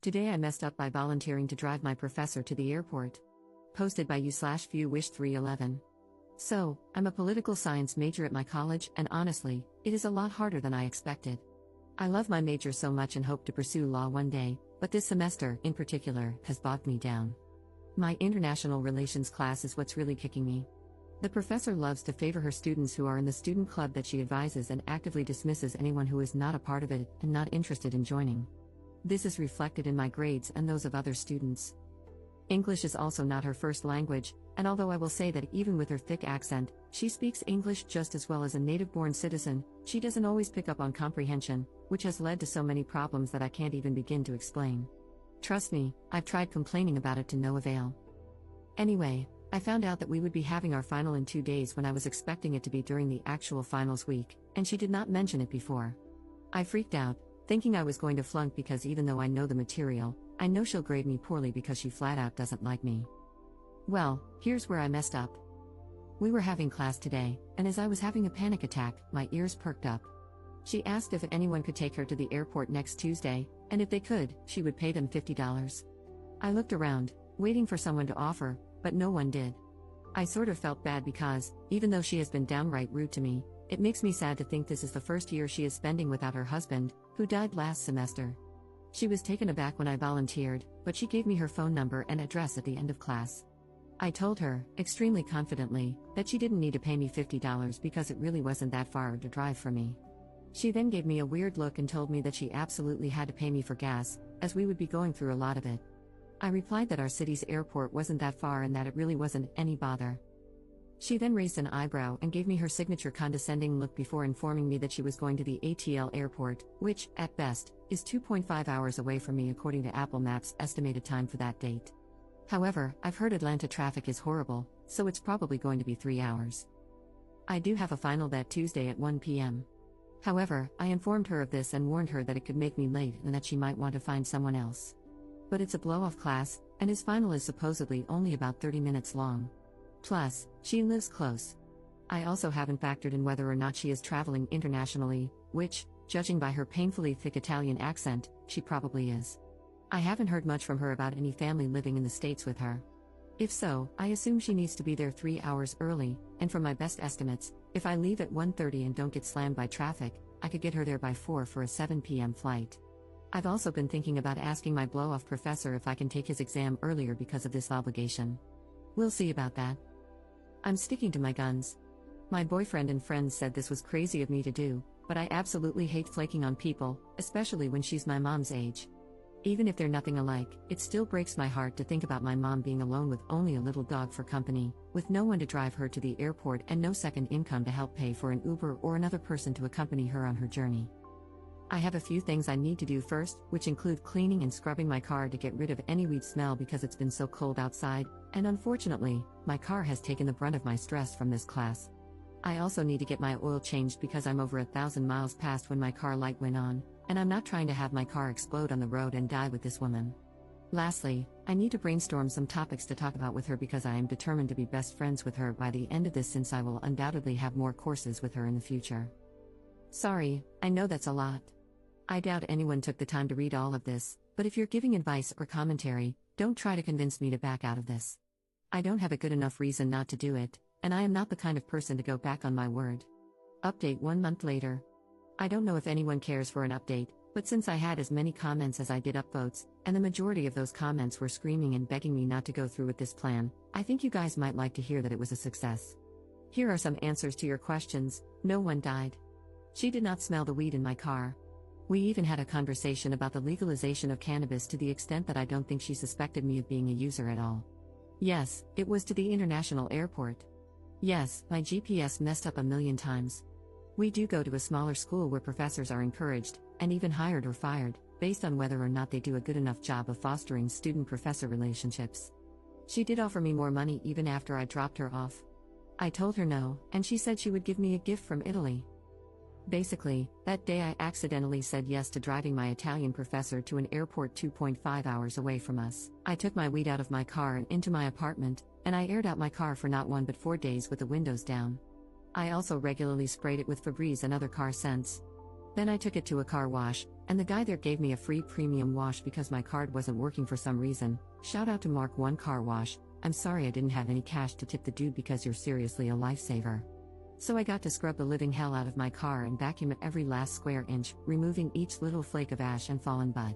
Today I messed up by volunteering to drive my professor to the airport. Posted by you/viewwish311. So, I'm a political science major at my college, and honestly, it is a lot harder than I expected. I love my major so much and hope to pursue law one day, but this semester, in particular, has bogged me down. My international relations class is what's really kicking me. The professor loves to favor her students who are in the student club that she advises and actively dismisses anyone who is not a part of it and not interested in joining. This is reflected in my grades and those of other students. English is also not her first language, and although I will say that even with her thick accent, she speaks English just as well as a native-born citizen, she doesn't always pick up on comprehension, which has led to so many problems that I can't even begin to explain. Trust me, I've tried complaining about it to no avail. Anyway, I found out that we would be having our final in 2 days when I was expecting it to be during the actual finals week, and she did not mention it before. I freaked out, thinking I was going to flunk because even though I know the material, I know she'll grade me poorly because she flat out doesn't like me. Well, here's where I messed up. We were having class today, and as I was having a panic attack, my ears perked up. She asked if anyone could take her to the airport next Tuesday, and if they could, she would pay them $50. I looked around, waiting for someone to offer, but no one did. I sort of felt bad because, even though she has been downright rude to me, it makes me sad to think this is the first year she is spending without her husband, who died last semester. She was taken aback when I volunteered, but she gave me her phone number and address at the end of class. I told her, extremely confidently, that she didn't need to pay me $50 because it really wasn't that far to drive for me. She then gave me a weird look and told me that she absolutely had to pay me for gas, as we would be going through a lot of it. I replied that our city's airport wasn't that far and that it really wasn't any bother. She then raised an eyebrow and gave me her signature condescending look before informing me that she was going to the ATL airport, which, at best, is 2.5 hours away from me according to Apple Maps' estimated time for that date. However, I've heard Atlanta traffic is horrible, so it's probably going to be 3 hours. I do have a final that Tuesday at 1 p.m. However, I informed her of this and warned her that it could make me late and that she might want to find someone else. But it's a blow-off class, and his final is supposedly only about 30 minutes long. Plus, she lives close. I also haven't factored in whether or not she is traveling internationally, which, judging by her painfully thick Italian accent, she probably is. I haven't heard much from her about any family living in the States with her. If so, I assume she needs to be there 3 hours early, and from my best estimates, if I leave at 1:30 and don't get slammed by traffic, I could get her there by 4 for a 7 p.m. flight. I've also been thinking about asking my blow-off professor if I can take his exam earlier because of this obligation. We'll see about that. I'm sticking to my guns. My boyfriend and friends said this was crazy of me to do, but I absolutely hate flaking on people, especially when she's my mom's age. Even if they're nothing alike, it still breaks my heart to think about my mom being alone with only a little dog for company, with no one to drive her to the airport and no second income to help pay for an Uber or another person to accompany her on her journey. I have a few things I need to do first, which include cleaning and scrubbing my car to get rid of any weed smell because it's been so cold outside, and unfortunately, my car has taken the brunt of my stress from this class. I also need to get my oil changed because I'm over 1,000 miles past when my car light went on, and I'm not trying to have my car explode on the road and die with this woman. Lastly, I need to brainstorm some topics to talk about with her because I am determined to be best friends with her by the end of this since I will undoubtedly have more courses with her in the future. Sorry, I know that's a lot. I doubt anyone took the time to read all of this, but if you're giving advice or commentary, don't try to convince me to back out of this. I don't have a good enough reason not to do it, and I am not the kind of person to go back on my word. Update 1 month later. I don't know if anyone cares for an update, but since I had as many comments as I did upvotes, and the majority of those comments were screaming and begging me not to go through with this plan, I think you guys might like to hear that it was a success. Here are some answers to your questions. No one died. She did not smell the weed in my car. We even had a conversation about the legalization of cannabis to the extent that I don't think she suspected me of being a user at all. Yes, it was to the international airport. Yes, my GPS messed up a million times. We do go to a smaller school where professors are encouraged, and even hired or fired, based on whether or not they do a good enough job of fostering student-professor relationships. She did offer me more money even after I dropped her off. I told her no, and she said she would give me a gift from Italy. Basically, that day I accidentally said yes to driving my Italian professor to an airport 2.5 hours away from us. I took my weed out of my car and into my apartment, and I aired out my car for not 1 but 4 days with the windows down. I also regularly sprayed it with Febreze and other car scents. Then I took it to a car wash, and the guy there gave me a free premium wash because my card wasn't working for some reason. Shout out to Mark 1 Car Wash. I'm sorry I didn't have any cash to tip the dude because you're seriously a lifesaver. So I got to scrub the living hell out of my car and vacuum it every last square inch, removing each little flake of ash and fallen bud.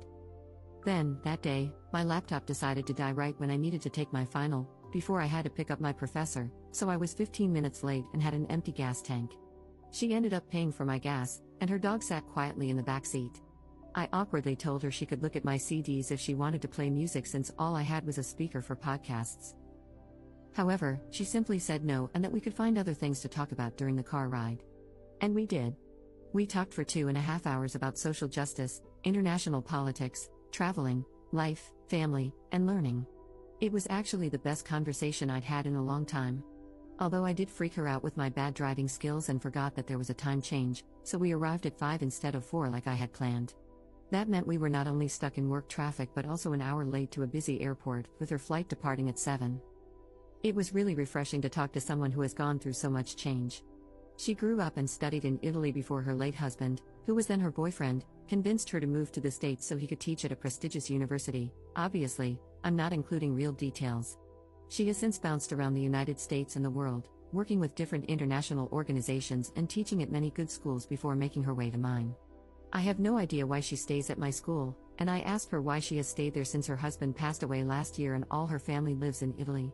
Then, that day, my laptop decided to die right when I needed to take my final, before I had to pick up my professor, so I was 15 minutes late and had an empty gas tank. She ended up paying for my gas, and her dog sat quietly in the back seat. I awkwardly told her she could look at my CDs if she wanted to play music since all I had was a speaker for podcasts. However, she simply said no and that we could find other things to talk about during the car ride. And we did. We talked for 2.5 hours about social justice, international politics, traveling, life, family, and learning. It was actually the best conversation I'd had in a long time. Although I did freak her out with my bad driving skills and forgot that there was a time change, so we arrived at 5 instead of 4 like I had planned. That meant we were not only stuck in work traffic but also an hour late to a busy airport, with her flight departing at 7. It was really refreshing to talk to someone who has gone through so much change. She grew up and studied in Italy before her late husband, who was then her boyfriend, convinced her to move to the States so he could teach at a prestigious university. Obviously, I'm not including real details. She has since bounced around the United States and the world, working with different international organizations and teaching at many good schools before making her way to mine. I have no idea why she stays at my school, and I asked her why she has stayed there since her husband passed away last year and all her family lives in Italy.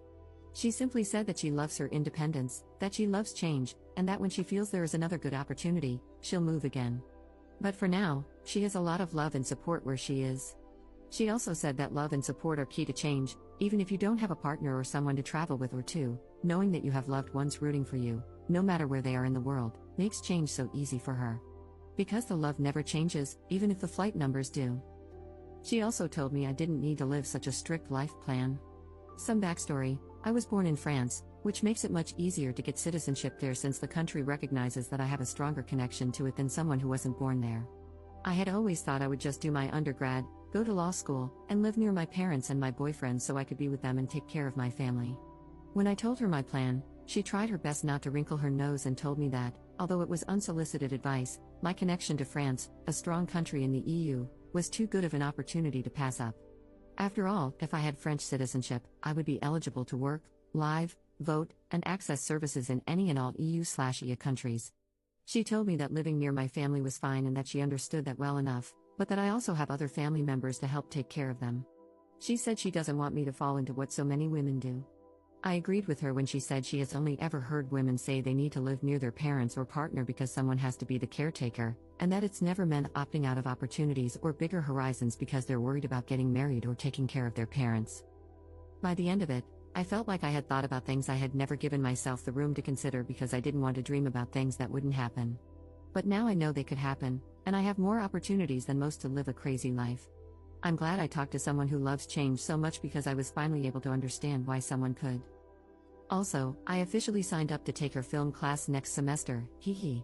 She simply said that she loves her independence, that she loves change, and that when she feels there is another good opportunity, she'll move again. But for now, she has a lot of love and support where she is. She also said that love and support are key to change, even if you don't have a partner or someone to travel with or to, knowing that you have loved ones rooting for you, no matter where they are in the world, makes change so easy for her. Because the love never changes, even if the flight numbers do. She also told me I didn't need to live such a strict life plan. Some backstory: I was born in France, which makes it much easier to get citizenship there since the country recognizes that I have a stronger connection to it than someone who wasn't born there. I had always thought I would just do my undergrad, go to law school, and live near my parents and my boyfriend so I could be with them and take care of my family. When I told her my plan, she tried her best not to wrinkle her nose and told me that, although it was unsolicited advice, my connection to France, a strong country in the EU, was too good of an opportunity to pass up. After all, if I had French citizenship, I would be eligible to work, live, vote, and access services in any and all EU/EA countries. She told me that living near my family was fine and that she understood that well enough, but that I also have other family members to help take care of them. She said she doesn't want me to fall into what so many women do. I agreed with her when she said she has only ever heard women say they need to live near their parents or partner because someone has to be the caretaker, and that it's never meant opting out of opportunities or bigger horizons because they're worried about getting married or taking care of their parents. By the end of it, I felt like I had thought about things I had never given myself the room to consider because I didn't want to dream about things that wouldn't happen. But now I know they could happen, and I have more opportunities than most to live a crazy life. I'm glad I talked to someone who loves change so much because I was finally able to understand why someone could. Also, I officially signed up to take her film class next semester, hee hee.